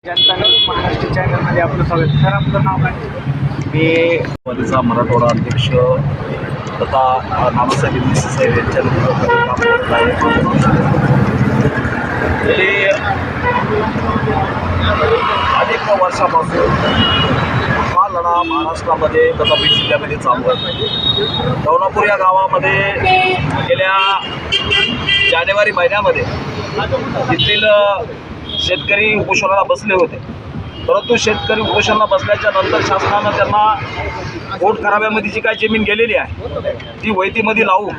जनता महाराष्ट्र चॅनलमध्ये आपलं स्वागत. सर, आपलं नाव काय? मी पदचा मराठवाडा अध्यक्ष तथा नानासाहेब साहेब यांच्या नेतृत्वाखाली काम करत आहे. गेली अनेक वर्षापासून हा लढा महाराष्ट्रामध्ये तथा बीड जिल्ह्यामध्ये चालू आहे. दौनापूर या गावामध्ये गेल्या जानेवारी महिन्यामध्ये येथील शेतकरी उपोषणाला बसले होते. परंतु शेतकरी उपोषणाला बसल्याच्या नंतर शासनानं त्यांना पोट खराब्यामध्ये जी काही जमीन गेलेली आहे ती वैतीमध्ये लावून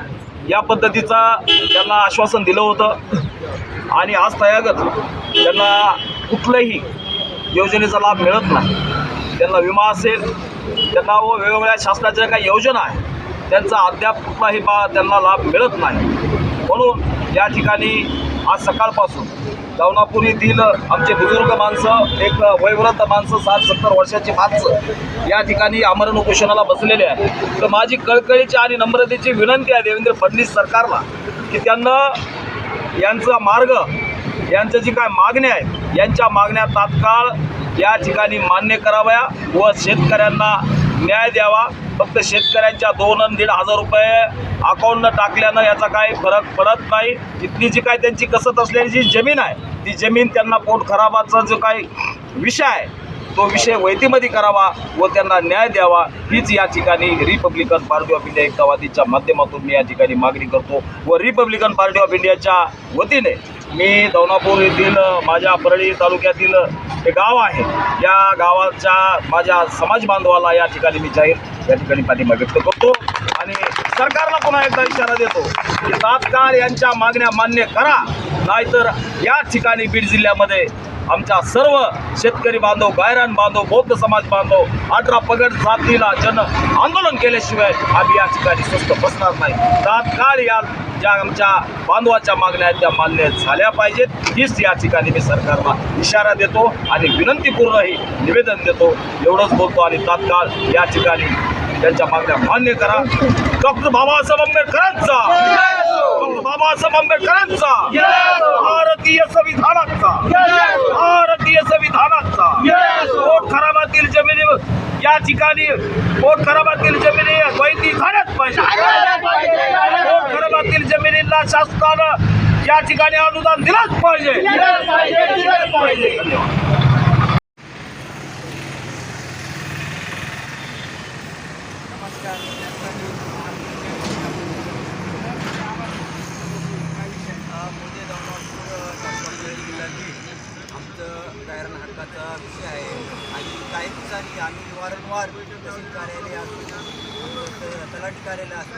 या पद्धतीचा त्यांना आश्वासन दिलं होतं. आणि आज तयागत त्यांना कुठल्याही योजनेचा लाभ मिळत नाही. त्यांना विमा असेल, त्यांना व वेगवेगळ्या शासनाच्या काही योजना आहेत त्यांचा अद्याप कुठलाही त्यांना लाभ मिळत नाही. म्हणून या ठिकाणी आज सकाळपासून दौनापूर येथील आमचे बुजुर्ग माणसं, एक वयोवृद्ध माणसं, 60-70 वर्षाची माणसं या ठिकाणी आमरण उपोषणाला बसलेले आहे. तर माझी कळकळीची आणि नम्रतेची विनंती आहे देवेंद्र फडणवीस सरकारला की त्यांना यांचा मार्ग, यांचं जी काय मागण्या आहेत यांच्या मागण्या तात्काळ या ठिकाणी मान्य कराव्या व शेतकऱ्यांना न्याय द्यावा. फक्त शेतकऱ्यांच्या 2 आणि 1,500 रुपये अकाउंटनं टाकल्यानं याचा काही फरक पडत नाही. इथली जी काय त्यांची कसत असलेली जी जमीन आहे ती जमीन त्यांना पोट खराबाचा जो काही विषय आहे तो विषय वैतीमध्ये करावा व त्यांना न्याय द्यावा. हीच या ठिकाणी रिपब्लिकन पार्टी ऑफ इंडिया एकतावादीच्या माध्यमातून मी या ठिकाणी मागणी करतो. व रिपब्लिकन पार्टी ऑफ इंडियाच्या वतीने मी दौनापूर येथील माझ्या परळी तालुक्यातील हे गाव आहे या गावाच्या माझ्या समाज बांधवाला या ठिकाणी मी जाहीर या ठिकाणी पाठिंबा व्यक्त करतो. आणि सरकारला पुन्हा एकदा इशारा देतो की तात्काळ यांच्या मागण्या मान्य करा, नाहीतर या ठिकाणी बीड जिल्ह्यामध्ये आमच्या सर्व शेतकरी बांधव, गायरान बांधव, बौद्ध समाज बांधव 18 पगड जातीला जन आंदोलन केल्याशिवाय आम्ही या ठिकाणी स्वस्त बसणार नाही. तात्काळ या ज्या आमच्या बांधवाच्या मागण्या आहेत त्या मान्य झाल्या पाहिजेत. हीच या ठिकाणी मी सरकारला इशारा देतो आणि विनंतीपूर्णही निवेदन देतो. एवढंच बोलतो आणि तात्काळ या ठिकाणी त्यांच्या मागण्या मान्य करा. डॉक्टर बाबासाहेब आंबेडकरांचा, डॉक्टर बाबासाहेब आंबेडकरांचा, भारतीय संविधानाचा, भारतीय संविधानाचा. पोट खराबातील जमिनी या ठिकाणी पोट खराबातील जमिनी वैती झाल्याच पाहिजे. पोट खराबातील जमिनीला शासनानं या ठिकाणी अनुदान दिलंच पाहिजे. आमचं गायरान हक्काचा विषय आहे आणि काही दिवसांनी आम्ही वारंवार तहसील कार्यालय असो, तलाठी कार्यालय असो